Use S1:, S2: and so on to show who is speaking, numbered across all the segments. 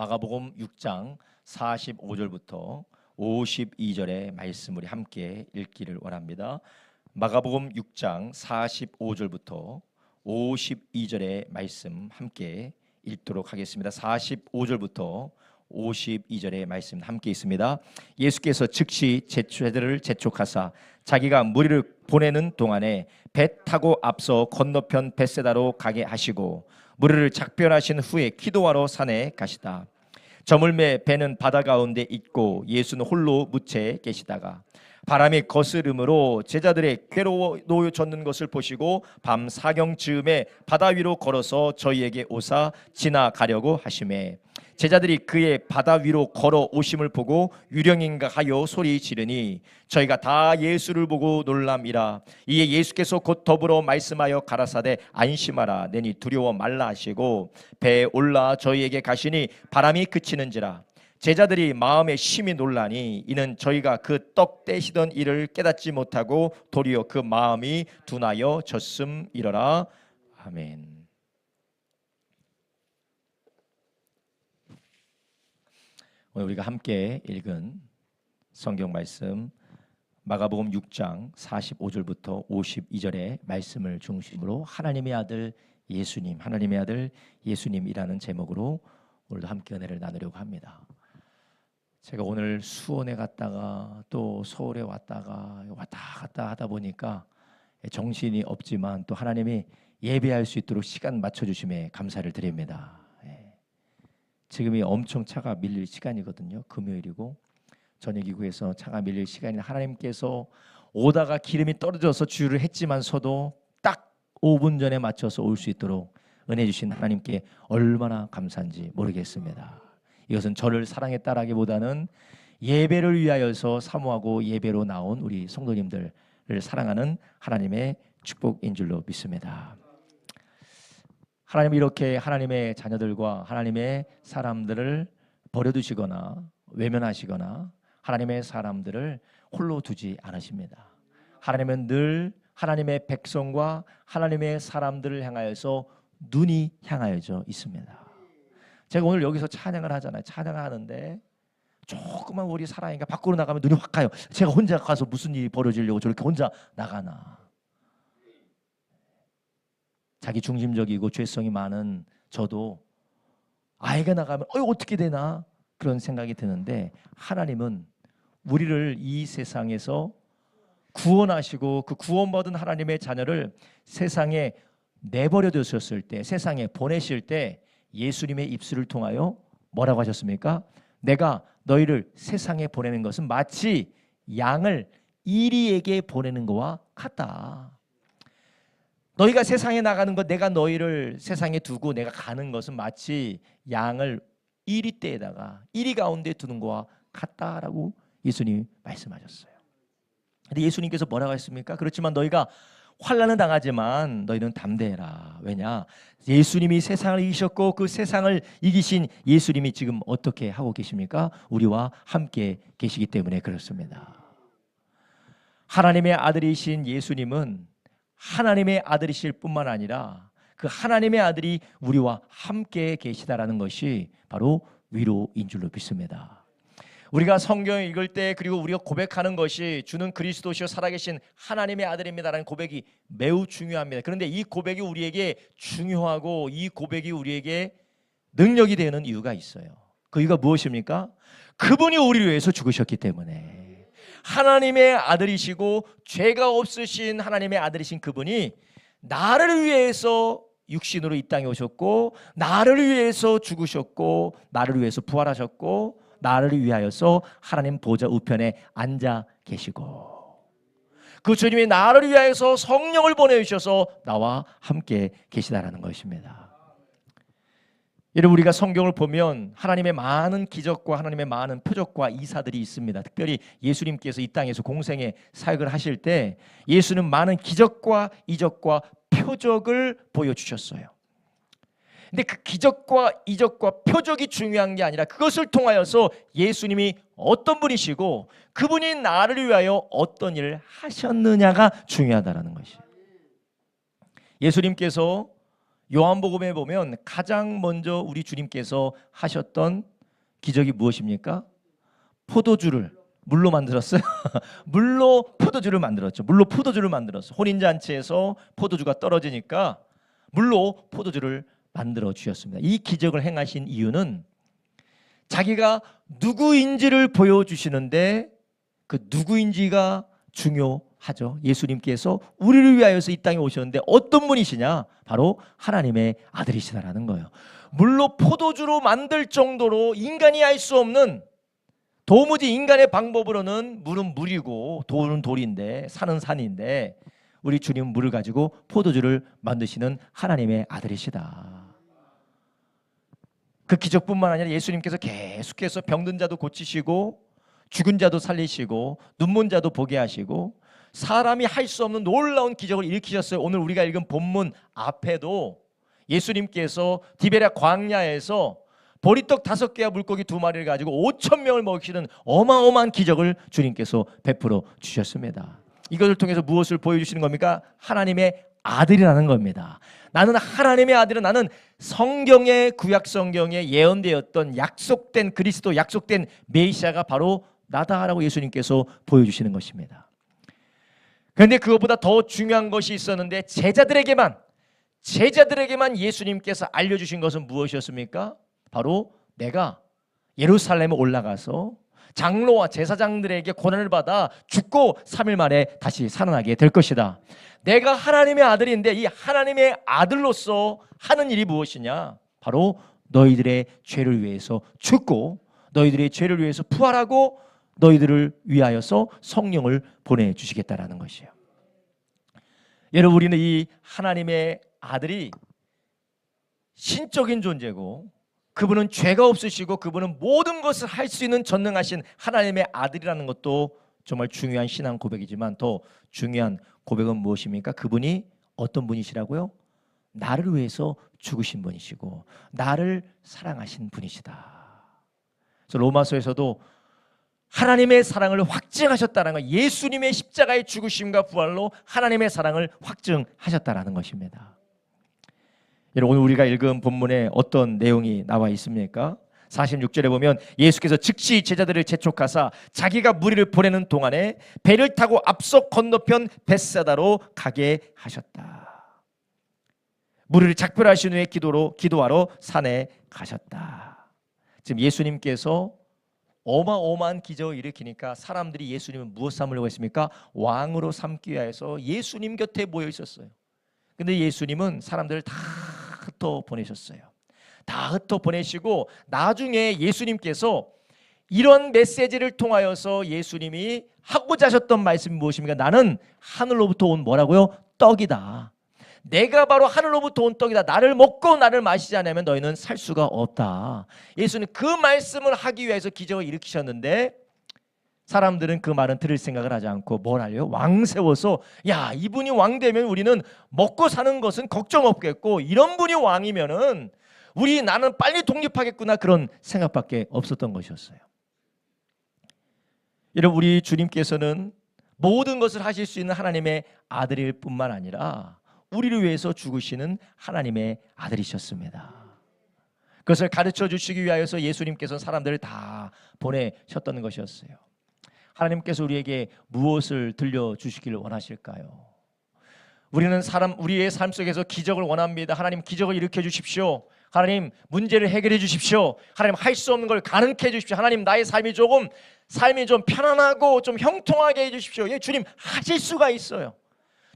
S1: 마가복음 6장 45절부터 52절의 말씀 우리 함께 읽기를 원합니다. 마가복음 6장 45절부터 52절의 말씀 함께 읽도록 하겠습니다. 45절부터 52절의 말씀 함께 있습니다. 예수께서 즉시 제자들을 재촉하사 자기가 무리를 보내는 동안에 배 타고 앞서 건너편 벳세다로 가게 하시고 무리를 작별하신 후에 기도하러 산에 가시다. 저물매 배는 바다 가운데 있고 예수는 홀로 묻혀 계시다가 바람이 거스름으로 제자들의 괴로워 놓여졌는 것을 보시고 밤 사경즈음에 바다 위로 걸어서 저희에게 오사 지나가려고 하시매 제자들이 그의 바다 위로 걸어 오심을 보고 유령인가 하여 소리 지르니 저희가 다 예수를 보고 놀람이라. 이에 예수께서 곧 더불어 말씀하여 가라사대 안심하라 내니 두려워 말라 하시고 배에 올라 저희에게 가시니 바람이 그치는지라. 제자들이 마음에 심히 놀라니 이는 저희가 그 떡 떼시던 일을 깨닫지 못하고 도리어 그 마음이 둔하여 졌음이러라. 아멘. 오늘 우리가 함께 읽은 성경 말씀 마가복음 6장 45절부터 52절의 말씀을 중심으로 하나님의 아들 예수님, 하나님의 아들 예수님이라는 제목으로 오늘도 함께 은혜를 나누려고 합니다. 제가 오늘 수원에 갔다가 또 서울에 왔다가 왔다 갔다 하다 보니까 정신이 없지만 또 하나님이 예배할 수 있도록 시간 맞춰주심에 감사를 드립니다. 지금이 엄청 차가 밀릴 시간이거든요. 금요일이고 저녁이고해서 차가 밀릴 시간이 하나님께서 오다가 기름이 떨어져서 주유를 했지만서도 딱 5분 전에 맞춰서 올 수 있도록 은혜 주신 하나님께 얼마나 감사한지 모르겠습니다. 이것은 저를 사랑했다라기보다는 예배를 위하여서 사모하고 예배로 나온 우리 성도님들을 사랑하는 하나님의 축복인 줄로 믿습니다. 하나님이 이렇게 하나님의 자녀들과 하나님의 사람들을 버려두시거나 외면하시거나 하나님의 사람들을 홀로 두지 않으십니다. 하나님은 늘 하나님의 백성과 하나님의 사람들을 향하여서 눈이 향하여져 있습니다. 제가 오늘 여기서 찬양을 하잖아요. 찬양을 하는데 조금만 우리 사랑이가 밖으로 나가면 눈이 확 가요. 제가 혼자 가서 무슨 일이 벌어지려고 저렇게 혼자 나가나. 자기 중심적이고 죄성이 많은 저도 아이가 나가면 어떻게 되나 그런 생각이 드는데 하나님은 우리를 이 세상에서 구원하시고 그 구원받은 하나님의 자녀를 세상에 내버려 두셨을 때 세상에 보내실 때 예수님의 입술을 통하여 뭐라고 하셨습니까? 내가 너희를 세상에 보내는 것은 마치 양을 이리에게 보내는 것과 같다. 너희가 세상에 나가는 것 내가 너희를 세상에 두고 내가 가는 것은 마치 양을 이리 떼에다가 이리 가운데 두는 것과 같다라고 예수님이 말씀하셨어요. 근데 예수님께서 뭐라고 했습니까? 그렇지만 너희가 환난은 당하지만 너희는 담대해라. 왜냐? 예수님이 세상을 이기셨고 그 세상을 이기신 예수님이 지금 어떻게 하고 계십니까? 우리와 함께 계시기 때문에 그렇습니다. 하나님의 아들이신 예수님은 하나님의 아들이실 뿐만 아니라 그 하나님의 아들이 우리와 함께 계시다라는 것이 바로 위로인 줄로 믿습니다. 우리가 성경을 읽을 때 그리고 우리가 고백하는 것이 주는 그리스도시요 살아계신 하나님의 아들입니다라는 고백이 매우 중요합니다. 그런데 이 고백이 우리에게 중요하고 이 고백이 우리에게 능력이 되는 이유가 있어요. 그 이유가 무엇입니까? 그분이 우리를 위해서 죽으셨기 때문에 하나님의 아들이시고 죄가 없으신 하나님의 아들이신 그분이 나를 위해서 육신으로 이 땅에 오셨고 나를 위해서 죽으셨고 나를 위해서 부활하셨고 나를 위하여서 하나님 보좌 우편에 앉아 계시고 그 주님이 나를 위하여서 성령을 보내주셔서 나와 함께 계시다라는 것입니다. 여러분 우리가 성경을 보면 하나님의 많은 기적과 하나님의 많은 표적과 이사들이 있습니다. 특별히 예수님께서 이 땅에서 공생의 사역을 하실 때 예수는 많은 기적과 이적과 표적을 보여주셨어요. 근데 그 기적과 이적과 표적이 중요한 게 아니라 그것을 통하여서 예수님이 어떤 분이시고 그분이 나를 위하여 어떤 일을 하셨느냐가 중요하다는 것이에요. 예수님께서 요한복음에 보면 가장 먼저 우리 주님께서 하셨던 기적이 무엇입니까? 포도주를 물로 만들었어요. 물로 포도주를 만들었죠. 물로 포도주를 만들었어요. 혼인잔치에서 포도주가 떨어지니까 물로 포도주를 만들어 주셨습니다. 이 기적을 행하신 이유는 자기가 누구인지를 보여주시는데 그 누구인지가 중요하죠. 예수님께서 우리를 위하여서 이 땅에 오셨는데 어떤 분이시냐? 바로 하나님의 아들이시다라는 거예요. 물로 포도주로 만들 정도로 인간이 할 수 없는, 도무지 인간의 방법으로는 물은 물이고 돌은 돌인데 산은 산인데 우리 주님은 물을 가지고 포도주를 만드시는 하나님의 아들이시다. 그 기적뿐만 아니라 예수님께서 계속해서 병든 자도 고치시고 죽은 자도 살리시고 눈먼 자도 보게 하시고 사람이 할 수 없는 놀라운 기적을 일으키셨어요. 오늘 우리가 읽은 본문 앞에도 예수님께서 디베랴 광야에서 보리떡 5개와 물고기 2마리를 가지고 5,000명을 먹이시는 어마어마한 기적을 주님께서 베풀어 주셨습니다. 이것을 통해서 무엇을 보여주시는 겁니까? 하나님의 아들이라는 겁니다. 나는 하나님의 아들은, 나는 성경의, 구약 성경에 예언되었던 약속된 그리스도, 약속된 메시아가 바로 나다라고 예수님께서 보여주시는 것입니다. 그런데 그것보다 더 중요한 것이 있었는데 제자들에게만 예수님께서 알려주신 것은 무엇이었습니까? 바로 내가 예루살렘에 올라가서 장로와 제사장들에게 고난을 받아 죽고 3일 만에 다시 살아나게 될 것이다. 내가 하나님의 아들인데 이 하나님의 아들로서 하는 일이 무엇이냐? 바로 너희들의 죄를 위해서 죽고 너희들의 죄를 위해서 부활하고 너희들을 위하여서 성령을 보내주시겠다라는 것이에요. 여러분, 우리는 이 하나님의 아들이 신적인 존재고 그분은 죄가 없으시고 그분은 모든 것을 할 수 있는 전능하신 하나님의 아들이라는 것도 정말 중요한 신앙 고백이지만 더 중요한 고백은 무엇입니까? 그분이 어떤 분이시라고요? 나를 위해서 죽으신 분이시고 나를 사랑하신 분이시다. 그래서 로마서에서도 하나님의 사랑을 확증하셨다는 것, 예수님의 십자가의 죽으심과 부활로 하나님의 사랑을 확증하셨다는 것입니다. 여러분, 오늘 우리가 읽은 본문에 어떤 내용이 나와 있습니까? 46절에 보면 예수께서 즉시 제자들을 재촉하사 자기가 무리를 보내는 동안에 배를 타고 앞서 건너편 벳사다로 가게 하셨다. 무리를 작별하신 후에 기도하러 산에 가셨다. 지금 예수님께서 어마어마한 기적을 일으키니까 사람들이 예수님을 무엇 삼으려고 했습니까? 왕으로 삼기 위해서 예수님 곁에 모여 있었어요. 근데 예수님은 사람들을 다 흩어 보내셨어요. 다 흩어 보내시고 나중에 예수님께서 이런 메시지를 통하여서 예수님이 하고자 하셨던 말씀이 무엇입니까? 나는 하늘로부터 온 뭐라고요? 떡이다. 내가 바로 하늘로부터 온 떡이다. 나를 먹고 나를 마시지 않으면 너희는 살 수가 없다. 예수는 그 말씀을 하기 위해서 기적을 일으키셨는데 사람들은 그 말은 들을 생각을 하지 않고 뭘 하려요? 왕 세워서 야, 이분이 왕 되면 우리는 먹고 사는 것은 걱정 없겠고 이런 분이 왕이면은 나는 빨리 독립하겠구나, 그런 생각밖에 없었던 것이었어요. 여러분, 우리 주님께서는 모든 것을 하실 수 있는 하나님의 아들일 뿐만 아니라 우리를 위해서 죽으시는 하나님의 아들이셨습니다. 그것을 가르쳐 주시기 위하여서 예수님께서 사람들을 다 보내셨던 것이었어요. 하나님께서 우리에게 무엇을 들려주시기를 원하실까요? 우리의 삶 속에서 기적을 원합니다. 하나님, 기적을 일으켜 주십시오. 하나님, 문제를 해결해 주십시오. 하나님, 할 수 없는 걸 가능케 해 주십시오. 하나님, 나의 삶이 좀 편안하고 좀 형통하게 해 주십시오. 예, 주님, 하실 수가 있어요.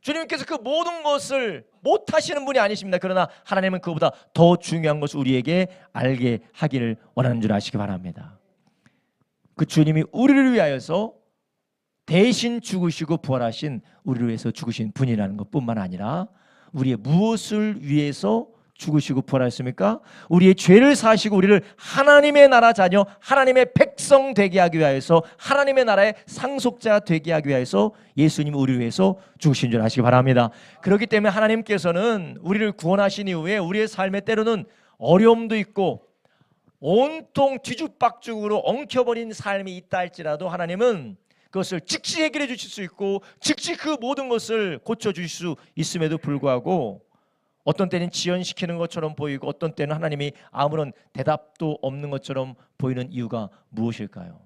S1: 주님께서 그 모든 것을 못 하시는 분이 아니십니다. 그러나 하나님은 그보다 더 중요한 것을 우리에게 알게 하기를 원하는 줄 아시기 바랍니다. 그 주님이 우리를 위하여서 대신 죽으시고 부활하신, 우리를 위해서 죽으신 분이라는 것뿐만 아니라 우리의 무엇을 위해서 죽으시고 부활하셨습니까? 우리의 죄를 사하시고 우리를 하나님의 나라 자녀, 하나님의 백성 되게 하기 위하여서, 하나님의 나라의 상속자 되게 하기 위하여서 예수님이 우리를 위해서 죽으신 줄 아시기 바랍니다. 그렇기 때문에 하나님께서는 우리를 구원하신 이후에 우리의 삶에 때로는 어려움도 있고 온통 뒤죽박죽으로 엉켜버린 삶이 있다 할지라도 하나님은 그것을 즉시 해결해 주실 수 있고 즉시 그 모든 것을 고쳐주실 수 있음에도 불구하고 어떤 때는 지연시키는 것처럼 보이고 어떤 때는 하나님이 아무런 대답도 없는 것처럼 보이는 이유가 무엇일까요?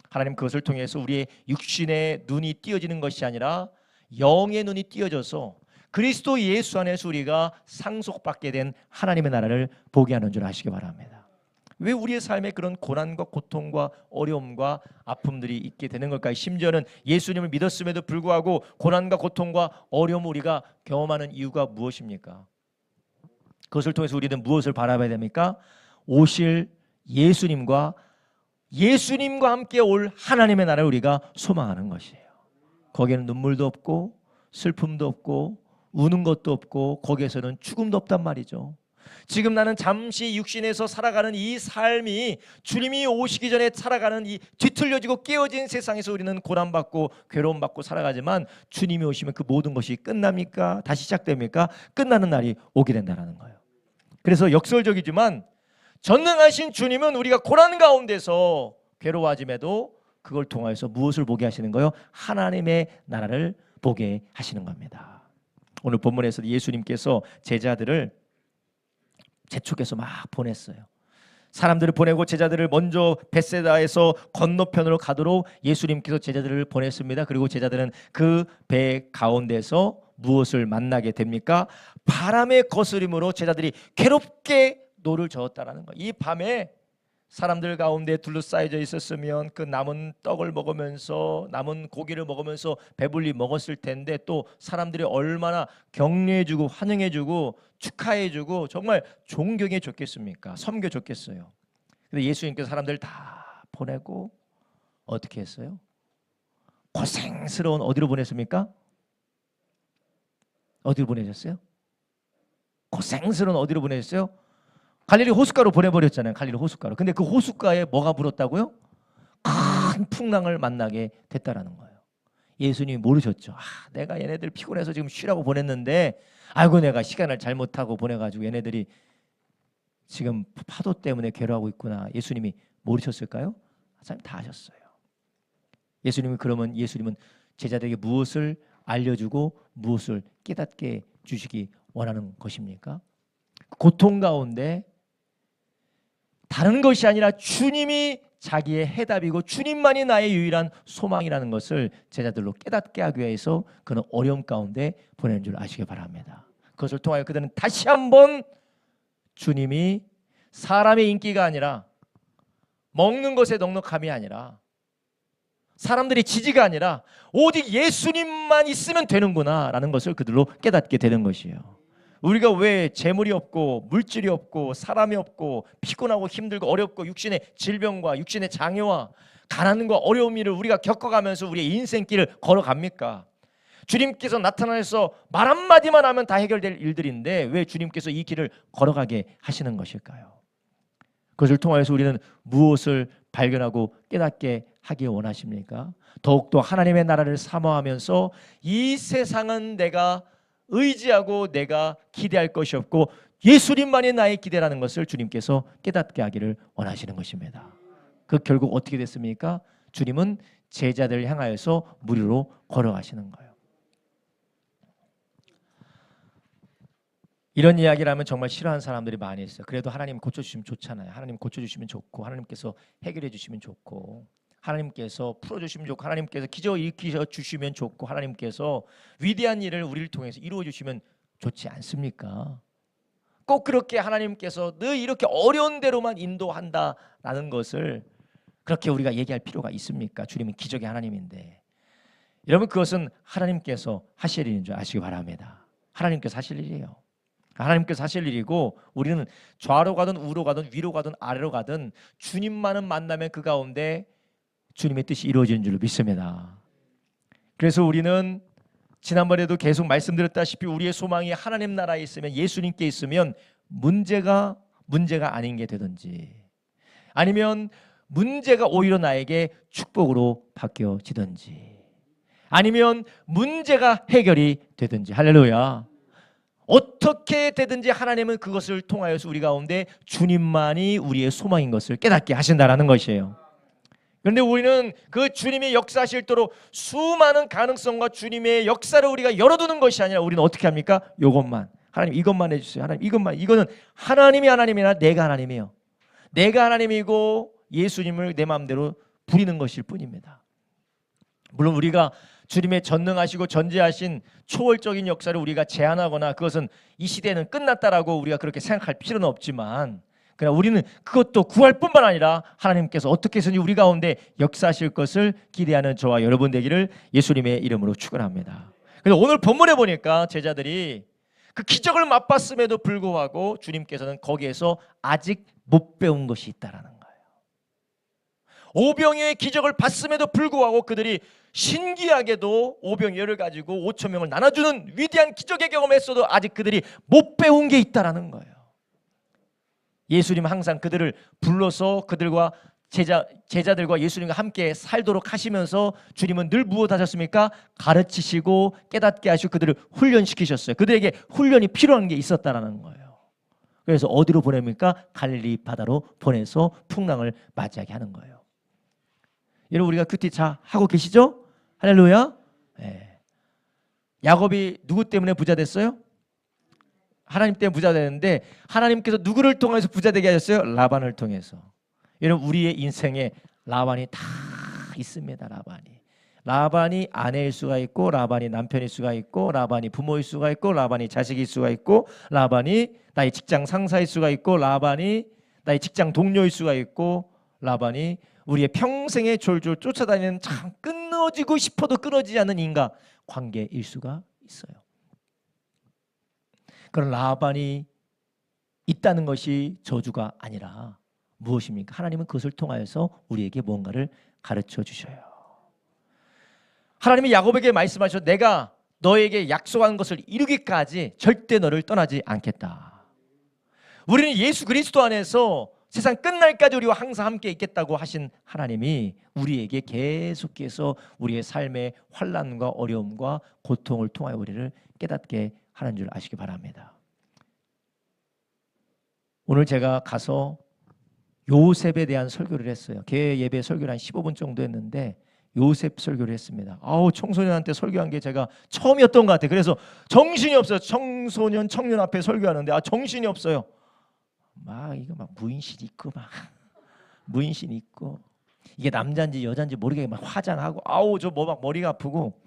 S1: 하나님 그것을 통해서 우리의 육신의 눈이 띄어지는 것이 아니라 영의 눈이 띄어져서 그리스도 예수 안에서 우리가 상속받게 된 하나님의 나라를 보게 하는 줄 아시기 바랍니다. 왜 우리의 삶에 그런 고난과 고통과 어려움과 아픔들이 있게 되는 걸까요? 심지어는 예수님을 믿었음에도 불구하고 고난과 고통과 어려움을 우리가 경험하는 이유가 무엇입니까? 그것을 통해서 우리는 무엇을 바라봐야 됩니까? 오실 예수님과 함께 올 하나님의 나라를 우리가 소망하는 것이에요. 거기에는 눈물도 없고 슬픔도 없고 우는 것도 없고 거기에서는 죽음도 없단 말이죠. 지금 나는 잠시 육신에서 살아가는 이 삶이 주님이 오시기 전에 살아가는 이 뒤틀려지고 깨어진 세상에서 우리는 고난받고 괴로움받고 살아가지만 주님이 오시면 그 모든 것이 끝납니까? 다시 시작됩니까? 끝나는 날이 오게 된다는 거예요. 그래서 역설적이지만 전능하신 주님은 우리가 고난 가운데서 괴로워하짐에도 그걸 통하여서 무엇을 보게 하시는 거예요? 하나님의 나라를 보게 하시는 겁니다. 오늘 본문에서 예수님께서 제자들을 재촉해서 막 보냈어요. 사람들을 보내고 제자들을 먼저 벳세다에서 건너편으로 가도록 예수님께서 제자들을 보냈습니다. 그리고 제자들은 그 배 가운데서 무엇을 만나게 됩니까? 바람의 거스림으로 제자들이 괴롭게 노를 저었다라는 거예요. 이 밤에 사람들 가운데 둘러싸여져 있었으면 그 남은 떡을 먹으면서 남은 고기를 먹으면서 배불리 먹었을 텐데 또 사람들이 얼마나 격려해주고 환영해주고 축하해주고 정말 존경해 줬겠습니까? 섬겨줬겠어요. 근데 예수님께서 사람들 다 보내고 어떻게 했어요? 고생스러운 어디로 보냈습니까? 어디로 보내셨어요? 고생스러운 어디로 보내셨어요? 갈릴리 호숫가로 보내버렸잖아요. 갈릴리 호숫가로. 근데 그 호숫가에 뭐가 불었다고요? 큰 풍랑을 만나게 됐다라는 거예요. 예수님이 모르셨죠. 내가 얘네들 피곤해서 지금 쉬라고 보냈는데 아이고 내가 시간을 잘못하고 보내가지고 얘네들이 지금 파도 때문에 괴로워하고 있구나. 예수님이 모르셨을까요? 하나님 다 아셨어요. 예수님은 제자들에게 무엇을 알려주고 무엇을 깨닫게 주시기 원하는 것입니까? 고통 가운데 다른 것이 아니라 주님이 자기의 해답이고 주님만이 나의 유일한 소망이라는 것을 제자들로 깨닫게 하기 위해서 그는 어려움 가운데 보내는 줄 아시기 바랍니다. 그것을 통하여 그들은 다시 한번 주님이 사람의 인기가 아니라 먹는 것의 넉넉함이 아니라 사람들의 지지가 아니라 오직 예수님만 있으면 되는구나라는 것을 그들로 깨닫게 되는 것이에요. 우리가 왜 재물이 없고 물질이 없고 사람이 없고 피곤하고 힘들고 어렵고 육신의 질병과 육신의 장애와 가난과 어려움을 우리가 겪어가면서 우리의 인생길을 걸어갑니까? 주님께서 나타나서 말 한마디만 하면 다 해결될 일들인데 왜 주님께서 이 길을 걸어가게 하시는 것일까요? 그것을 통하여서 우리는 무엇을 발견하고 깨닫게 하기 원하십니까? 더욱더 하나님의 나라를 사모하면서 이 세상은 내가 의지하고 내가 기대할 것이 없고 예수님만이 나의 기대라는 것을 주님께서 깨닫게 하기를 원하시는 것입니다. 그 결국 어떻게 됐습니까? 주님은 제자들을 향하여서 무리로 걸어가시는 거예요. 이런 이야기를 하면 정말 싫어하는 사람들이 많이 있어요. 그래도 하나님 고쳐주시면 좋잖아요. 하나님 고쳐주시면 좋고 하나님께서 해결해 주시면 좋고 하나님께서 풀어주시면 좋고 하나님께서 기적을 일으켜 주시면 좋고 하나님께서 위대한 일을 우리를 통해서 이루어 주시면 좋지 않습니까? 꼭 그렇게 하나님께서 늘 이렇게 어려운 대로만 인도한다라는 것을 그렇게 우리가 얘기할 필요가 있습니까? 주님은 기적의 하나님인데 여러분 그것은 하나님께서 하실 일인 줄 아시기 바랍니다. 하나님께서 하실 일이에요. 하나님께서 하실 일이고 우리는 좌로 가든 우로 가든 위로 가든 아래로 가든 주님만은 만나면 그 가운데 주님의 뜻이 이루어지는 줄로 믿습니다. 그래서 우리는 지난번에도 계속 말씀드렸다시피 우리의 소망이 하나님 나라에 있으면 예수님께 있으면 문제가 아닌 게 되든지 아니면 문제가 오히려 나에게 축복으로 바뀌어지든지 아니면 문제가 해결이 되든지 할렐루야. 어떻게 되든지 하나님은 그것을 통하여서 우리 가운데 주님만이 우리의 소망인 것을 깨닫게 하신다라는 것이에요. 그런데 우리는 그 주님의 역사하실도록 수많은 가능성과 주님의 역사를 우리가 열어두는 것이 아니라 우리는 어떻게 합니까? 이것만 하나님 이것만 해주세요. 하나님 이것만. 이거는 하나님이 하나님이나 내가 하나님이에요. 내가 하나님이고 예수님을 내 마음대로 부리는 것일 뿐입니다. 물론 우리가 주님의 전능하시고 전지하신 초월적인 역사를 우리가 제한하거나 그것은 이 시대는 끝났다라고 우리가 그렇게 생각할 필요는 없지만, 그러나 우리는 그것도 구할 뿐만 아니라 하나님께서 어떻게 해서든지 우리 가운데 역사하실 것을 기대하는 저와 여러분 되기를 예수님의 이름으로 축원합니다. 그래서 오늘 본문에 보니까 제자들이 그 기적을 맛봤음에도 불구하고 주님께서는 거기에서 아직 못 배운 것이 있다라는 거예요. 오병이어의 기적을 봤음에도 불구하고 그들이 신기하게도 오병이어를 가지고 5천 명을 나눠주는 위대한 기적의 경험했어도 아직 그들이 못 배운 게 있다라는 거예요. 예수님은 항상 그들을 불러서 그들과 제자들과 예수님과 함께 살도록 하시면서 주님은 늘 무엇 하셨습니까? 가르치시고 깨닫게 하시고 그들을 훈련시키셨어요. 그들에게 훈련이 필요한 게 있었다라는 거예요. 그래서 어디로 보냅니까? 갈릴리 바다로 보내서 풍랑을 맞이하게 하는 거예요. 여러분 우리가 큐티 잘 하고 계시죠? 할렐루야. 네. 야곱이 누구 때문에 부자 됐어요? 하나님 때문에 부자 되는데 하나님께서 누구를 통해서 부자 되게 하셨어요? 라반을 통해서. 여러분 우리의 인생에 라반이 다 있습니다. 라반이 아내일 수가 있고, 라반이 남편일 수가 있고, 라반이 부모일 수가 있고, 라반이 자식일 수가 있고, 라반이 나의 직장 상사일 수가 있고, 라반이 나의 직장 동료일 수가 있고, 라반이 우리의 평생에 졸졸 쫓아다니는 참 끊어지고 싶어도 끊어지지 않는 인간 관계일 수가 있어요. 그런 라반이 있다는 것이 저주가 아니라 무엇입니까? 하나님은 그것을 통하여서 우리에게 뭔가를 가르쳐 주셔요. 하나님이 야곱에게 말씀하셔서 내가 너에게 약속한 것을 이루기까지 절대 너를 떠나지 않겠다. 우리는 예수 그리스도 안에서 세상 끝날까지 우리와 항상 함께 있겠다고 하신 하나님이 우리에게 계속해서 우리의 삶의 환난과 어려움과 고통을 통하여 우리를 깨닫게 하는 줄 아시기 바랍니다. 오늘 제가 가서 요셉에 대한 설교를 했어요. 개회 예배 설교를 한 15분 정도 했는데 요셉 설교를 했습니다. 청소년한테 설교한 게 제가 처음이었던 것 같아요. 그래서 정신이 없어요. 청소년, 청년 앞에 설교하는데 정신이 없어요. 이거 무인신 있고 무인신 있고 이게 남자인지 여자인지 모르게 막 화장하고 저 머리가 아프고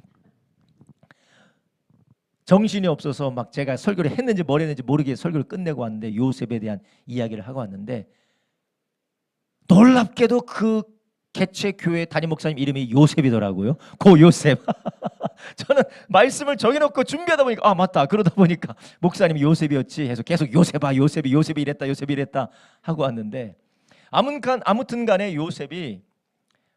S1: 정신이 없어서 막 제가 설교를 했는지 뭘 했는지 모르게 설교를 끝내고 왔는데 요셉에 대한 이야기를 하고 왔는데 놀랍게도 그 개최 교회 담임 목사님 이름이 요셉이더라고요. 고 요셉. 저는 말씀을 정해놓고 준비하다 보니까 맞다. 그러다 보니까 목사님이 요셉이었지 해서 계속 요셉이 이랬다 하고 왔는데 아무튼 간에 요셉이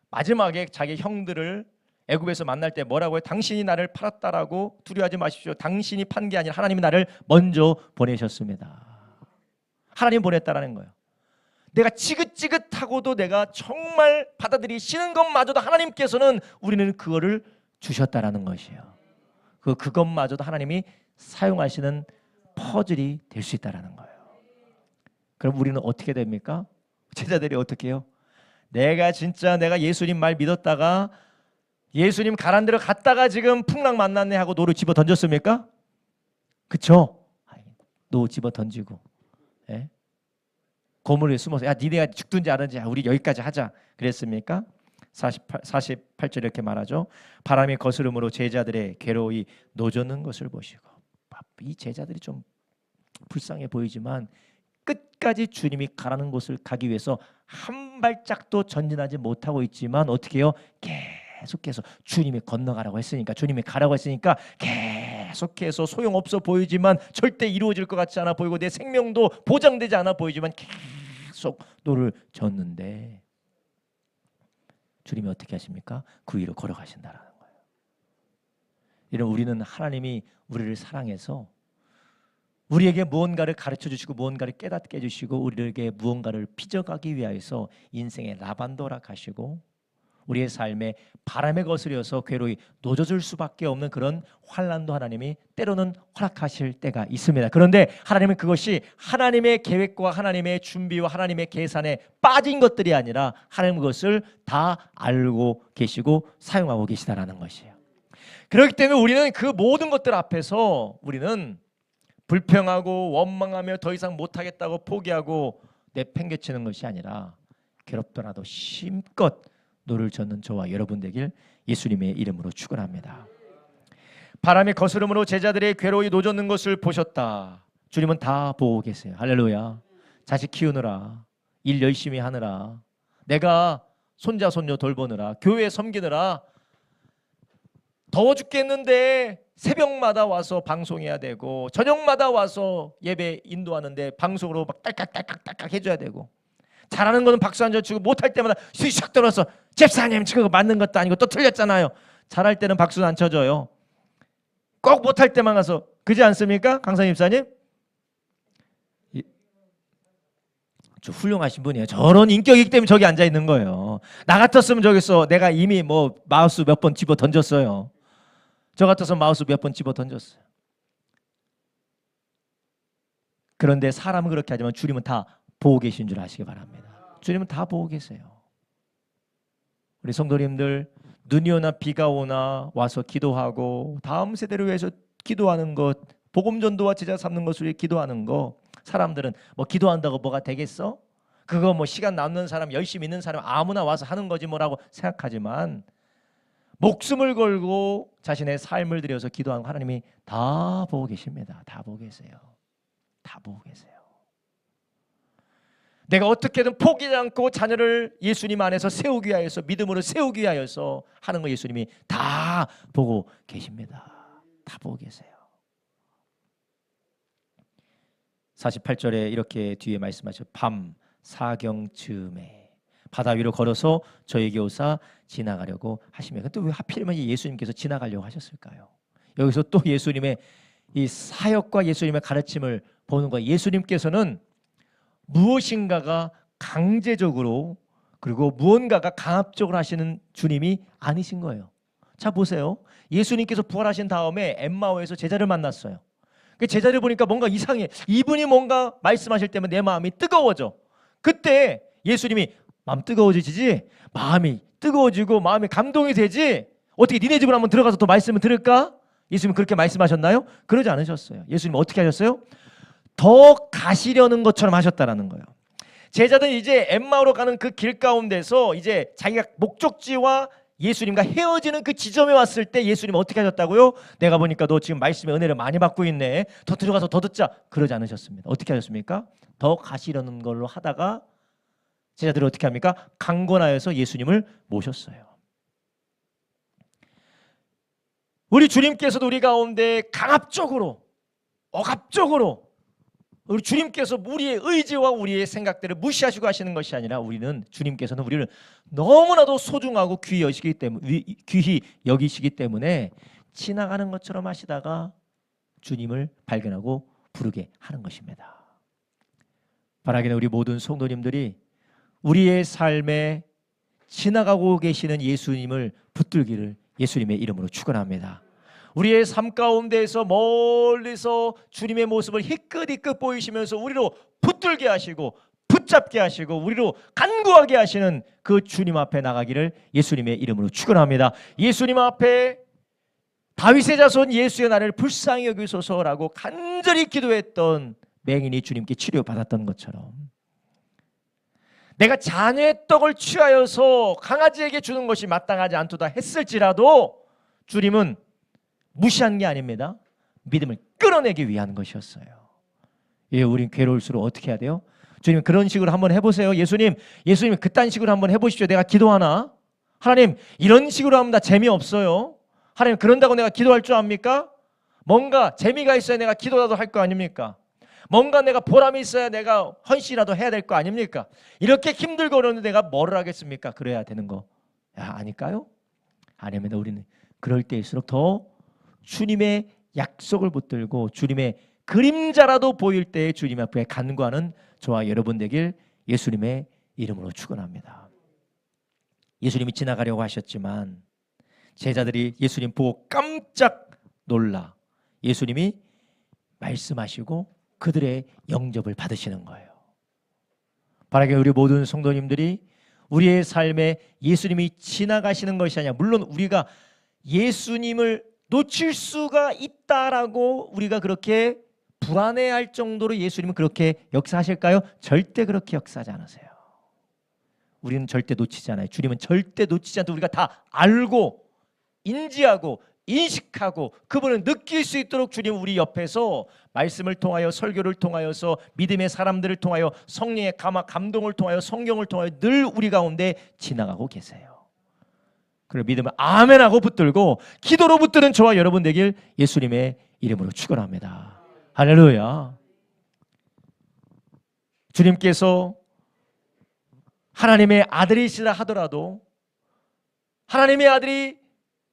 S1: 마지막에 자기 형들을 애굽에서 만날 때 뭐라고 해요? 당신이 나를 팔았다라고 두려워하지 마십시오. 당신이 판 게 아니라 하나님이 나를 먼저 보내셨습니다. 하나님 보냈다라는 거예요. 내가 지긋지긋하고도 내가 정말 받아들이기 싫은 것마저도 하나님께서는 우리는 그거를 주셨다라는 것이에요. 그것마저도 하나님이 사용하시는 퍼즐이 될 수 있다라는 거예요. 그럼 우리는 어떻게 됩니까? 제자들이 어떻게 해요? 내가 예수님 말 믿었다가 예수님 가란 대로 갔다가 지금 풍랑 만났네 하고 노를 집어 던졌습니까? 그쵸? 노 집어 던지고 고물에 숨어서 니네가 죽든지 알든지 우리 여기까지 하자 그랬습니까? 48절 이렇게 말하죠. 바람이 거스름으로 제자들의 괴로이 노젓는 것을 보시고. 이 제자들이 좀 불쌍해 보이지만 끝까지 주님이 가라는 곳을 가기 위해서 한 발짝도 전진하지 못하고 있지만 어떻게 해요? 계속해서 주님이 건너가라고 했으니까, 주님이 가라고 했으니까 계속해서 소용없어 보이지만 절대 이루어질 것 같지 않아 보이고 내 생명도 보장되지 않아 보이지만 계속 노를 젓는데 주님이 어떻게 하십니까? 그 위로 걸어가신다라는 거예요. 이런 우리는 하나님이 우리를 사랑해서 우리에게 무언가를 가르쳐 주시고 무언가를 깨닫게 해주시고 우리에게 무언가를 빚어가기 위하여서 인생의 라반도라 하시고 우리의 삶에 바람에 거스려서 괴로이 노져줄 수밖에 없는 그런 환난도 하나님이 때로는 허락하실 때가 있습니다. 그런데 하나님은 그것이 하나님의 계획과 하나님의 준비와 하나님의 계산에 빠진 것들이 아니라 하나님은 그것을 다 알고 계시고 사용하고 계시다라는 것이에요. 그렇기 때문에 우리는 그 모든 것들 앞에서 우리는 불평하고 원망하며 더 이상 못하겠다고 포기하고 내팽개치는 것이 아니라 괴롭더라도 힘껏 노를 젓는 저와 여러분 되길 예수님의 이름으로 축원합니다. 바람의 거스름으로 제자들의 괴로움이 노젓는 것을 보셨다. 주님은 다 보고 계세요. 할렐루야. 자식 키우느라, 일 열심히 하느라, 내가 손자 손녀 돌보느라, 교회 섬기느라 더워 죽겠는데 새벽마다 와서 방송해야 되고 저녁마다 와서 예배 인도하는데 방송으로 막 딸깍딸깍 해줘야 되고, 잘하는 거는 박수 한 번 치고 못할 때마다 슉 들어서 집사님 그거 맞는 것도 아니고 또 틀렸잖아요. 잘할 때는 박수는 안 쳐줘요. 꼭 못할 때만 가서, 그지 않습니까? 강사님 집사님? 저 훌륭하신 분이에요. 저런 인격이기 때문에 저기 앉아 있는 거예요. 나 같았으면 저기서 내가 이미 뭐 마우스 몇 번 집어 던졌어요. 저 같아서 마우스 몇 번 집어 던졌어요. 그런데 사람은 그렇게 하지만 주님은 다 보고 계신 줄 아시기 바랍니다. 주님은 다 보고 계세요. 우리 성도님들, 눈이 오나 비가 오나 와서 기도하고 다음 세대를 위해서 기도하는 것, 복음 전도와 제자 삼는 것을 위해 기도하는 거, 사람들은 뭐 기도한다고 뭐가 되겠어? 그거 뭐 시간 남는 사람, 열심히 있는 사람 아무나 와서 하는 거지 뭐라고 생각하지만, 목숨을 걸고 자신의 삶을 들여서 기도하는 하나님이 다 보고 계십니다. 다 보고 계세요. 다 보고 계세요. 내가 어떻게든 포기하지 않고 자녀를 예수님 안에서 세우기 위하여서, 믿음으로 세우기 위하여서 하는 거 예수님이 다 보고 계십니다. 다 보고 계세요. 48절에 이렇게 뒤에 말씀하셔. 밤 사경쯤에 바다 위로 걸어서 저에게 오사 지나가려고 하시며. 근데 왜 하필이면 예수님께서 지나가려고 하셨을까요? 여기서 또 예수님의 이 사역과 예수님의 가르침을 보는 거예요. 예수님께서는 무엇인가가 강제적으로, 그리고 무언가가 강압적으로 하시는 주님이 아니신 거예요. 자 보세요. 예수님께서 부활하신 다음에 엠마오에서 제자를 만났어요. 제자를 보니까 뭔가 이상해. 이분이 뭔가 말씀하실 때면 내 마음이 뜨거워져. 그때 예수님이 마음 뜨거워지지, 마음이 뜨거워지고 마음이 감동이 되지, 어떻게 니네 집으로 한번 들어가서 또 말씀을 들을까? 예수님 그렇게 말씀하셨나요? 그러지 않으셨어요. 예수님 어떻게 하셨어요? 더 가시려는 것처럼 하셨다라는 거예요. 제자들은 이제 엠마오로 가는 그 길 가운데서 이제 자기가 목적지와 예수님과 헤어지는 그 지점에 왔을 때 예수님 어떻게 하셨다고요? 내가 보니까 너 지금 말씀의 은혜를 많이 받고 있네. 더 들어가서 더 듣자. 그러지 않으셨습니다. 어떻게 하셨습니까? 더 가시려는 걸로 하다가 제자들이 어떻게 합니까? 강권하여서 예수님을 모셨어요. 우리 주님께서도 우리 가운데 강압적으로, 억압적으로, 우리 주님께서 우리의 의지와 우리의 생각들을 무시하시고 하시는 것이 아니라, 우리는 주님께서는 우리를 너무나도 소중하고 귀히 여기시기 때문에 지나가는 것처럼 하시다가 주님을 발견하고 부르게 하는 것입니다. 바라기는 우리 모든 성도님들이 우리의 삶에 지나가고 계시는 예수님을 붙들기를 예수님의 이름으로 축원합니다. 우리의 삶 가운데에서 멀리서 주님의 모습을 희끗희끗 보이시면서 우리로 붙들게 하시고 붙잡게 하시고 우리로 간구하게 하시는 그 주님 앞에 나가기를 예수님의 이름으로 축원합니다. 예수님 앞에 다윗의 자손 예수의 나를 불쌍히 여기소서라고 간절히 기도했던 맹인이 주님께 치료받았던 것처럼, 내가 자녀의 떡을 취하여서 강아지에게 주는 것이 마땅하지 않도다 했을지라도 주님은 무시한 게 아닙니다. 믿음을 끌어내기 위한 것이었어요. 예, 우린 괴로울수록 어떻게 해야 돼요? 주님 그런 식으로 한번 해보세요. 예수님 그딴 식으로 한번 해보십시오. 내가 기도하나? 하나님 이런 식으로 하면 나 재미없어요. 하나님 그런다고 내가 기도할 줄 압니까? 뭔가 재미가 있어야 내가 기도라도 할 거 아닙니까? 뭔가 내가 보람이 있어야 내가 헌신이라도 해야 될 거 아닙니까? 이렇게 힘들고 어려운데 내가 뭐를 하겠습니까? 그래야 되는 거 아닐까요? 아닙니다. 우리는 그럴 때일수록 더 주님의 약속을 붙들고 주님의 그림자라도 보일 때 주님 앞에 간구하는 저와 여러분 되길 예수님의 이름으로 축원합니다. 예수님이 지나가려고 하셨지만 제자들이 예수님 보고 깜짝 놀라 예수님이 말씀하시고 그들의 영접을 받으시는 거예요. 바라게 우리 모든 성도님들이 우리의 삶에 예수님이 지나가시는 것이 아니라, 물론 우리가 예수님을 놓칠 수가 있다라고 우리가 그렇게 불안해할 정도로 예수님은 그렇게 역사하실까요? 절대 그렇게 역사하지 않으세요. 우리는 절대 놓치지 않아요. 주님은 절대 놓치지 않도록 우리가 다 알고 인지하고 인식하고 그분을 느낄 수 있도록 주님은 우리 옆에서 말씀을 통하여 설교를 통하여서 믿음의 사람들을 통하여 성령의 감동을 통하여 성경을 통하여 늘 우리 가운데 지나가고 계세요. 그리고 믿음을 아멘하고 붙들고 기도로 붙드는 저와 여러분 되길 예수님의 이름으로 축원합니다. 할렐루야. 주님께서 하나님의 아들이시라 하더라도 하나님의 아들이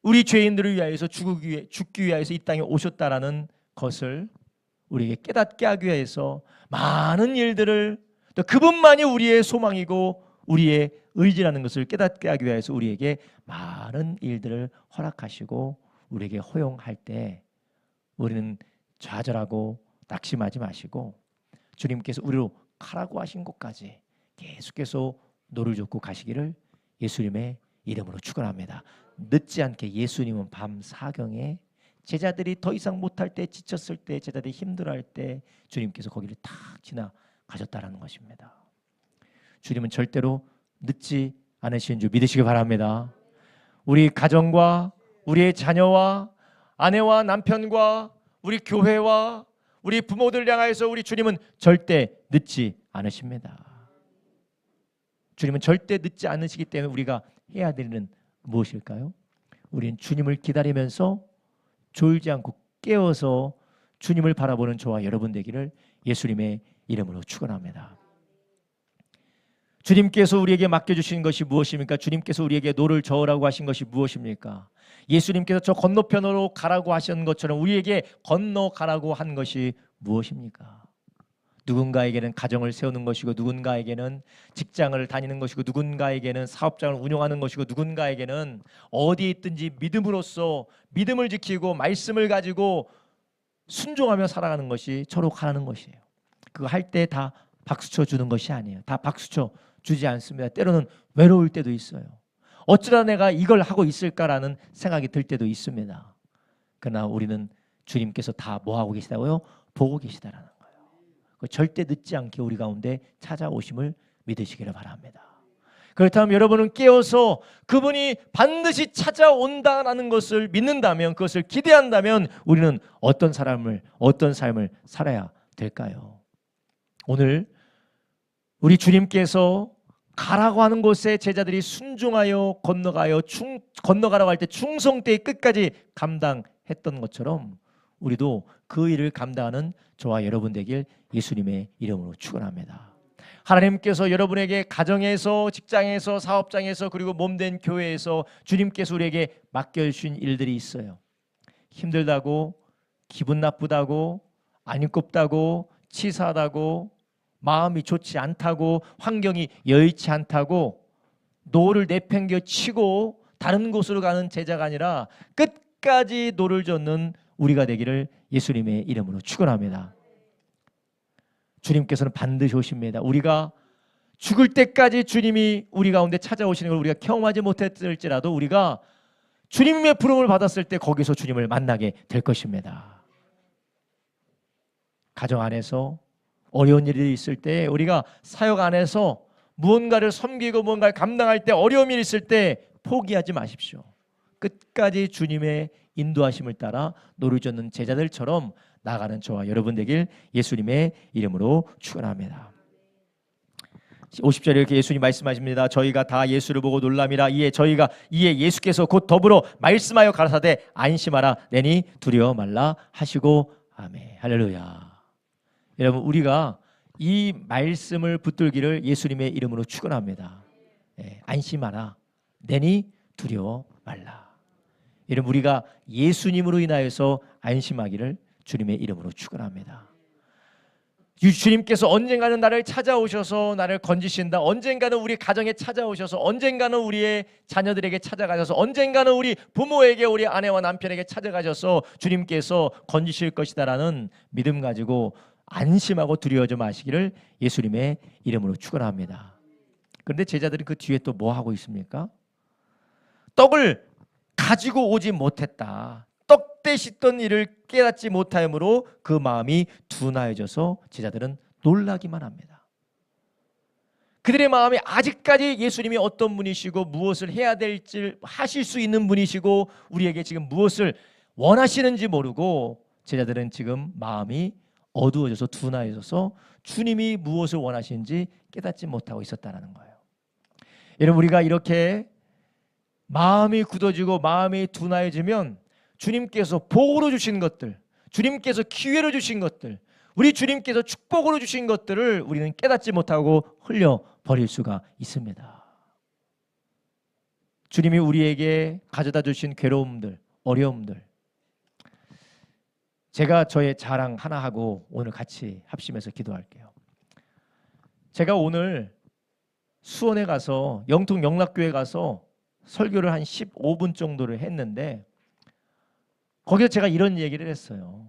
S1: 우리 죄인들을 위하여서 죽기 위하여서 이 땅에 오셨다라는 것을 우리에게 깨닫게 하기 위해서 많은 일들을 또 그분만이 우리의 소망이고 우리의 의지라는 것을 깨닫게 하기 위해서 우리에게 많은 일들을 허락하시고 우리에게 허용할 때 우리는 좌절하고 낙심하지 마시고 주님께서 우리로 가라고 하신 곳까지 계속해서 노를 젓고 가시기를 예수님의 이름으로 축원합니다. 늦지 않게 예수님은 밤 사경에 제자들이 더 이상 못할 때 지쳤을 때 제자들이 힘들어할 때 주님께서 거기를 탁 지나가셨다라는 것입니다. 주님은 절대로 늦지 않으신 줄 믿으시기 바랍니다. 우리 가정과 우리의 자녀와 아내와 남편과 우리 교회와 우리 부모들 향하여서 우리 주님은 절대 늦지 않으십니다. 주님은 절대 늦지 않으시기 때문에 우리가 해야 될 일은 무엇일까요? 우리는 주님을 기다리면서 졸지 않고 깨어서 주님을 바라보는 저와 여러분 되기를 예수님의 이름으로 축원합니다. 주님께서 우리에게 맡겨주신 것이 무엇입니까? 주님께서 우리에게 노를 저으라고 하신 것이 무엇입니까? 예수님께서 저 건너편으로 가라고 하신 것처럼 우리에게 건너가라고 한 것이 무엇입니까? 누군가에게는 가정을 세우는 것이고 누군가에게는 직장을 다니는 것이고 누군가에게는 사업장을 운영하는 것이고 누군가에게는 어디에 있든지 믿음으로써 믿음을 지키고 말씀을 가지고 순종하며 살아가는 것이 저로 가는 것이에요. 그거 할 때 다 박수쳐 주는 것이 아니에요. 다 박수쳐 주지 않습니다. 때로는 외로울 때도 있어요. 어쩌다 내가 이걸 하고 있을까라는 생각이 들 때도 있습니다. 그러나 우리는 주님께서 다 뭐 하고 계시다고요? 보고 계시다라는 거예요. 절대 늦지 않게 우리 가운데 찾아오심을 믿으시기를 바랍니다. 그렇다면 여러분은 깨어서 그분이 반드시 찾아온다라는 것을 믿는다면, 그것을 기대한다면 우리는 어떤 삶을 살아야 될까요? 오늘 우리 주님께서 가라고 하는 곳에 제자들이 순종하여 건너가라고 할 때 충성되이 끝까지 감당했던 것처럼 우리도 그 일을 감당하는 저와 여러분 되길 예수님의 이름으로 축원합니다. 하나님께서 여러분에게 가정에서, 직장에서, 사업장에서, 그리고 몸된 교회에서 주님께서 우리에게 맡겨주신 일들이 있어요. 힘들다고, 기분 나쁘다고, 안 입겁다고, 치사하다고, 마음이 좋지 않다고, 환경이 여의치 않다고 노를 내팽겨 치고 다른 곳으로 가는 제자가 아니라 끝까지 노를 젓는 우리가 되기를 예수님의 이름으로 축원합니다. 주님께서는 반드시 오십니다. 우리가 죽을 때까지 주님이 우리 가운데 찾아오시는 걸 우리가 경험하지 못했을지라도 우리가 주님의 부름을 받았을 때 거기서 주님을 만나게 될 것입니다. 가정 안에서 어려운 일이 있을 때, 우리가 사역 안에서 무언가를 섬기고 무언가를 감당할 때 어려움이 있을 때 포기하지 마십시오. 끝까지 주님의 인도하심을 따라 노를 젓는 제자들처럼 나가는 저와 여러분 되길 예수님의 이름으로 축원합니다. 50절에 이렇게 예수님 말씀하십니다. 저희가 다 예수를 보고 놀람이라. 이에 예수께서 곧 더불어 말씀하여 가라사대 안심하라 내니 두려워 말라 하시고 아멘. 할렐루야. 여러분, 우리가 이 말씀을 붙들기를 예수님의 이름으로 축원합니다. 안심하라 내니 두려워 말라. 여러분, 우리가 예수님으로 인하여서 안심하기를 주님의 이름으로 축원합니다. 주님께서 언젠가는 나를 찾아오셔서 나를 건지신다. 언젠가는 우리 가정에 찾아오셔서, 언젠가는 우리의 자녀들에게 찾아가셔서, 언젠가는 우리 부모에게, 우리 아내와 남편에게 찾아가셔서 주님께서 건지실 것이다라는 믿음 가지고 안심하고 두려워하지 마시기를 예수님의 이름으로 축원합니다. 그런데 제자들이 그 뒤에 또 뭐 하고 있습니까? 떡을 가지고 오지 못했다. 뜻했던 일을 깨닫지 못하므로 그 마음이 둔하여져서 제자들은 놀라기만 합니다. 그들의 마음이 아직까지 예수님이 어떤 분이시고 무엇을 해야 될지 하실 수 있는 분이시고 우리에게 지금 무엇을 원하시는지 모르고 제자들은 지금 마음이 어두워져서 둔하여져서 주님이 무엇을 원하시는지 깨닫지 못하고 있었다는 거예요. 여러분, 우리가 이렇게 마음이 굳어지고 마음이 둔하여지면 주님께서 복으로 주신 것들, 주님께서 기회로 주신 것들, 우리 주님께서 축복으로 주신 것들을 우리는 깨닫지 못하고 흘려버릴 수가 있습니다. 주님이 우리에게 가져다 주신 괴로움들, 어려움들, 제가 저의 자랑 하나 하고 오늘 같이 합심해서 기도할게요. 제가 오늘 수원에 가서 영통 영락교회 가서 설교를 한 15분 정도를 했는데 거기서 제가 이런 얘기를 했어요.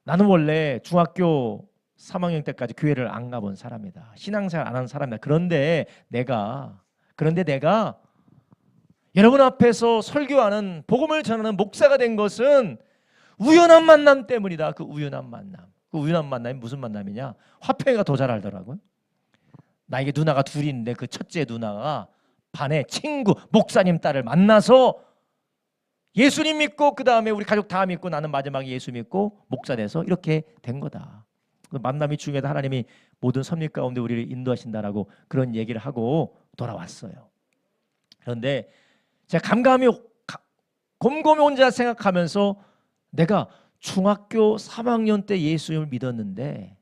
S1: 나는 원래 중학교 3학년 때까지 교회를 안 가본 사람이다. 신앙생활 안 한 사람이다. 그런데 내가 여러분 앞에서 설교하는 복음을 전하는 목사가 된 것은 우연한 만남 때문이다. 그 우연한 만남. 그 우연한 만남이 무슨 만남이냐? 화평이가 더 잘 알더라고요. 나에게 누나가 둘이 있는데 그 첫째 누나가 반에 친구 목사님 딸을 만나서 예수님 믿고 그 다음에 우리 가족 다 믿고 나는 마지막에 예수 믿고 목사 돼서 이렇게 된 거다. 만남이 중요하다. 하나님이 모든 섭리 가운데 우리를 인도하신다라고 그런 얘기를 하고 돌아왔어요. 그런데 제가 곰곰이 혼자 생각하면서 내가 중학교 3학년 때 예수님을 믿었는데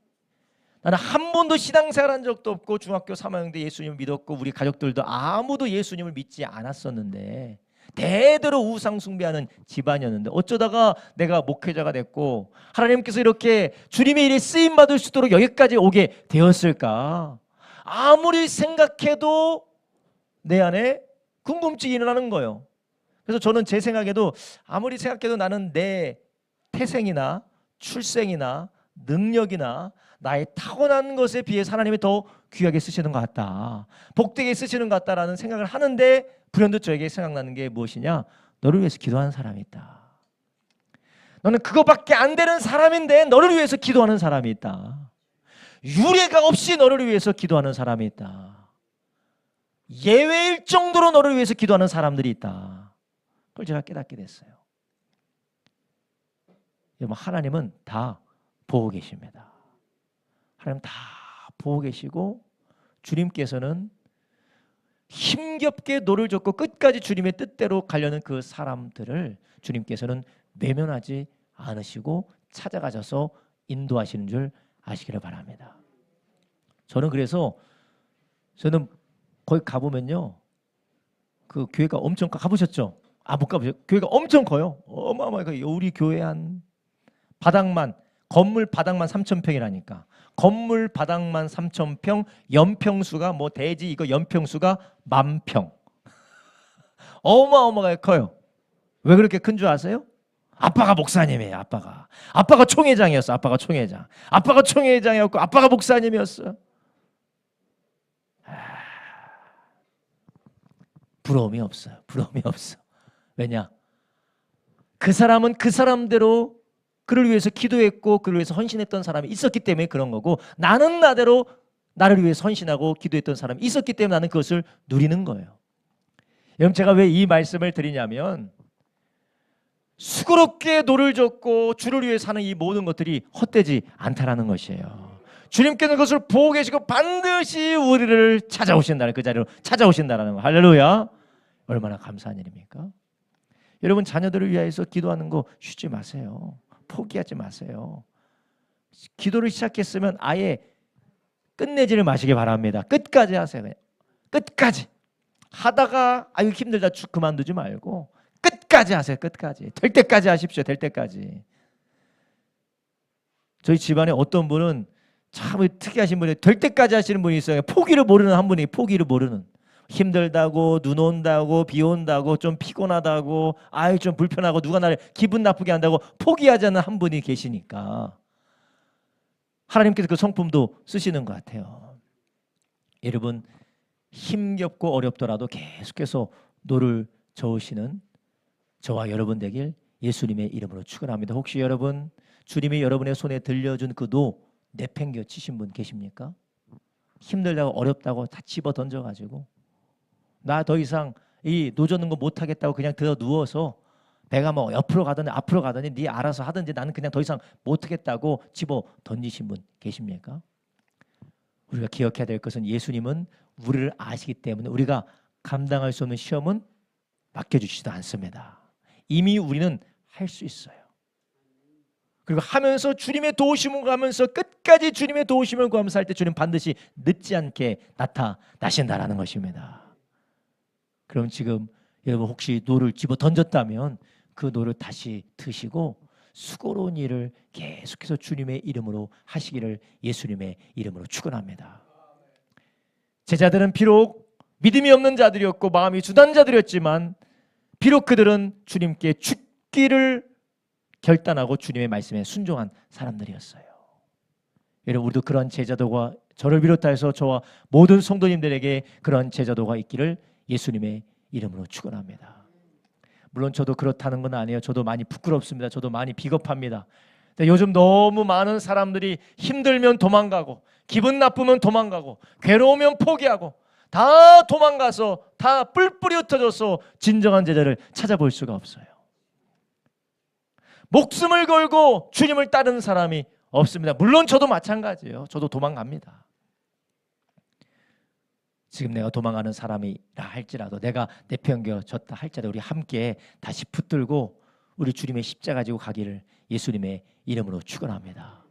S1: 나는 한 번도 신앙생활한 적도 없고 중학교 3학년 때 예수님을 믿었고 우리 가족들도 아무도 예수님을 믿지 않았었는데 대대로 우상 숭배하는 집안이었는데 어쩌다가 내가 목회자가 됐고 하나님께서 이렇게 주님의 일에 쓰임 받을 수 있도록 여기까지 오게 되었을까? 아무리 생각해도 내 안에 궁금증이 일어나는 거예요. 그래서 저는 제 생각에도 아무리 생각해도 나는 내 태생이나 출생이나 능력이나 나의 타고난 것에 비해서 하나님이 더 귀하게 쓰시는 것 같다. 복되게 쓰시는 것 같다라는 생각을 하는데 불현듯 저에게 생각나는 게 무엇이냐? 너를 위해서 기도하는 사람이 있다. 너는 그거밖에 안 되는 사람인데 너를 위해서 기도하는 사람이 있다. 유례가 없이 너를 위해서 기도하는 사람이 있다. 예외일 정도로 너를 위해서 기도하는 사람들이 있다. 그걸 제가 깨닫게 됐어요. 여러분, 하나님은 다 보고 계십니다. 하나님 다 보고 계시고 주님께서는 힘겹게 노를 젓고 끝까지 주님의 뜻대로 가려는 그 사람들을 주님께서는 외면하지 않으시고 찾아가셔서 인도하시는 줄 아시기를 바랍니다. 저는 그래서 거기 가보면요, 그 교회가 엄청 가보셨죠? 못 가보셨죠? 교회가 엄청 커요. 어마어마하게. 우리 교회 한 건물 바닥만 3,000평이라니까. 건물 바닥만 3,000평, 연평수가 뭐 대지 이거 연평수가 10,000평. 어마어마하게 커요. 왜 그렇게 큰 줄 아세요? 아빠가 목사님이에요. 아빠가 총회장이었어. 아빠가 총회장이었고 아빠가 목사님이었어요. 부러움이 없어요. 왜냐? 그 사람은 그 사람대로 그를 위해서 기도했고 그를 위해서 헌신했던 사람이 있었기 때문에 그런 거고, 나는 나대로 나를 위해서 헌신하고 기도했던 사람이 있었기 때문에 나는 그것을 누리는 거예요. 여러분, 제가 왜 이 말씀을 드리냐면 수고롭게 노를 젓고 주를 위해 사는 이 모든 것들이 헛되지 않다라는 것이에요. 주님께는 그것을 보고 계시고 반드시 우리를 찾아오신다는, 그 자리로 찾아오신다는 거. 할렐루야. 얼마나 감사한 일입니까? 여러분, 자녀들을 위해서 기도하는 거 쉬지 마세요. 포기하지 마세요. 기도를 시작했으면 아예 끝내지를 마시기 바랍니다. 끝까지 하세요. 그냥. 끝까지. 하다가 아유 힘들다 쭉 그만두지 말고 끝까지 하세요. 끝까지. 될 때까지 하십시오. 될 때까지. 저희 집안에 어떤 분은 참 특이하신 분이 될 때까지 하시는 분이 있어요. 포기를 모르는 한 분이, 포기를 모르는. 힘들다고, 눈 온다고, 비 온다고, 좀 피곤하다고, 아유 좀 불편하고, 누가 나를 기분 나쁘게 한다고 포기하지 않는 한 분이 계시니까 하나님께서 그 성품도 쓰시는 것 같아요. 여러분, 힘겹고 어렵더라도 계속해서 노를 저으시는 저와 여러분 되길 예수님의 이름으로 축원합니다. 혹시 여러분 주님이 여러분의 손에 들려준 그 노 내팽겨 치신 분 계십니까? 힘들다고 어렵다고 다 집어 던져가지고 나 더 이상 이 노젓는 거 못하겠다고 그냥 들어 누워서 내가 뭐 옆으로 가더니 앞으로 가더니 네 알아서 하든지 나는 그냥 더 이상 못하겠다고 집어 던지신 분 계십니까? 우리가 기억해야 될 것은 예수님은 우리를 아시기 때문에 우리가 감당할 수 없는 시험은 맡겨주시지도 않습니다. 이미 우리는 할 수 있어요. 그리고 하면서 주님의 도우심을 구하면서 끝까지 주님의 도우심을 구하면서 할 때 주님 반드시 늦지 않게 나타나신다라는 것입니다. 그럼 지금 여러분 혹시 노를 집어 던졌다면 그 노를 다시 드시고 수고로운 일을 계속해서 주님의 이름으로 하시기를 예수님의 이름으로 축원합니다. 제자들은 비록 믿음이 없는 자들이었고 마음이 주단 자들이었지만 비록 그들은 주님께 죽기를 결단하고 주님의 말씀에 순종한 사람들이었어요. 여러분 우리도 그런 제자도가 저를 비롯해서 저와 모든 성도님들에게 그런 제자도가 있기를 예수님의 이름으로 축원합니다. 물론 저도 그렇다는 건 아니에요. 저도 많이 부끄럽습니다. 저도 많이 비겁합니다. 근데 요즘 너무 많은 사람들이 힘들면 도망가고 기분 나쁘면 도망가고 괴로우면 포기하고 다 도망가서 다 뿔뿔이 흩어져서 진정한 제자를 찾아볼 수가 없어요. 목숨을 걸고 주님을 따르는 사람이 없습니다. 물론 저도 마찬가지예요. 저도 도망갑니다. 지금 내가 도망가는 사람이라 할지라도 내가 내팽겨졌다 할지라도 우리 함께 다시 붙들고 우리 주님의 십자가 지고 가기를 예수님의 이름으로 축원합니다.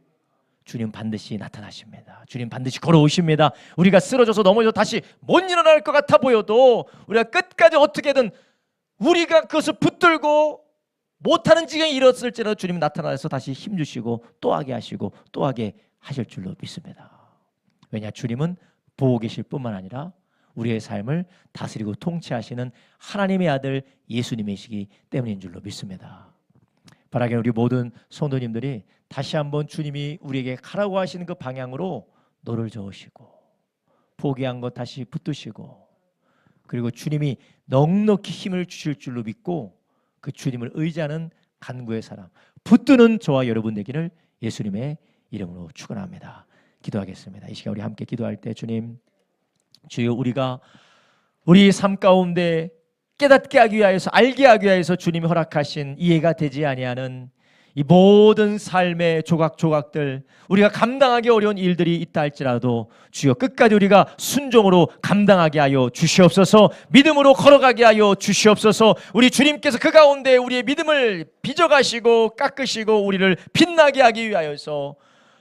S1: 주님 반드시 나타나십니다. 주님 반드시 걸어오십니다. 우리가 쓰러져서 넘어져 다시 못 일어날 것 같아 보여도 우리가 끝까지 어떻게든 우리가 그것을 붙들고 못하는 지경에 이뤘을지라도 주님 나타나서 다시 힘주시고 또 하게 하시고 또 하게 하실 줄로 믿습니다. 왜냐 주님은 보고 계실 뿐만 아니라 우리의 삶을 다스리고 통치하시는 하나님의 아들 예수님이시기 때문인 줄로 믿습니다. 바라기는 우리 모든 성도님들이 다시 한번 주님이 우리에게 가라고 하시는 그 방향으로 노를 저으시고 포기한 것 다시 붙드시고 그리고 주님이 넉넉히 힘을 주실 줄로 믿고 그 주님을 의지하는 간구의 사람 붙드는 저와 여러분 되기를 예수님의 이름으로 축원합니다. 기도하겠습니다. 이 시간 우리 함께 기도할 때 주님 주여 우리가 우리 삶 가운데 깨닫게 하기 위하여서 알게 하기 위하여서 주님이 허락하신 이해가 되지 아니하는 이 모든 삶의 조각조각들 우리가 감당하기 어려운 일들이 있다 할지라도 주여 끝까지 우리가 순종으로 감당하게 하여 주시옵소서. 믿음으로 걸어가게 하여 주시옵소서. 우리 주님께서 그 가운데 우리의 믿음을 빚어가시고 깎으시고 우리를 빛나게 하기 위하여서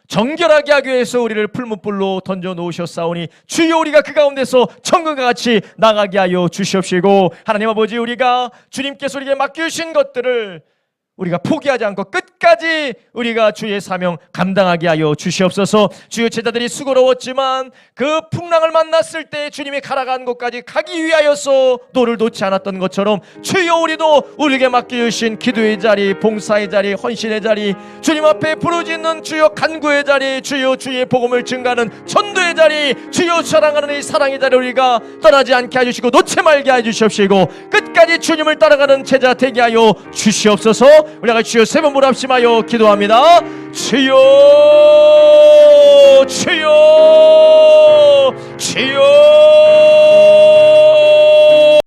S1: 정결하게 하기 위해서 우리를 풀무불로 던져놓으셨사오니 주여 우리가 그 가운데서 천국과 같이 나가게 하여 주시옵시고 하나님 아버지 우리가 주님께서 우리에게 맡겨주신 것들을 우리가 포기하지 않고 끝까지 우리가 주의 사명 감당하게 하여 주시옵소서. 주의 제자들이 수고로웠지만 그 풍랑을 만났을 때 주님이 가라간 곳까지 가기 위하여서 노를 놓지 않았던 것처럼 주여 우리도 우리에게 맡겨주신 기도의 자리, 봉사의 자리, 헌신의 자리, 주님 앞에 부르짖는 주여 간구의 자리, 주여 주의 복음을 증가하는 전도의 자리, 주여 사랑하는 이 사랑의 자리 우리가 떠나지 않게 해주시고 놓지 말게 해주시옵시고 끝까지 주님을 따라가는 제자 되게 하여 주시옵소서. 우리가 주여 세 번 불합심하여 기도합니다. 주여 주여 주여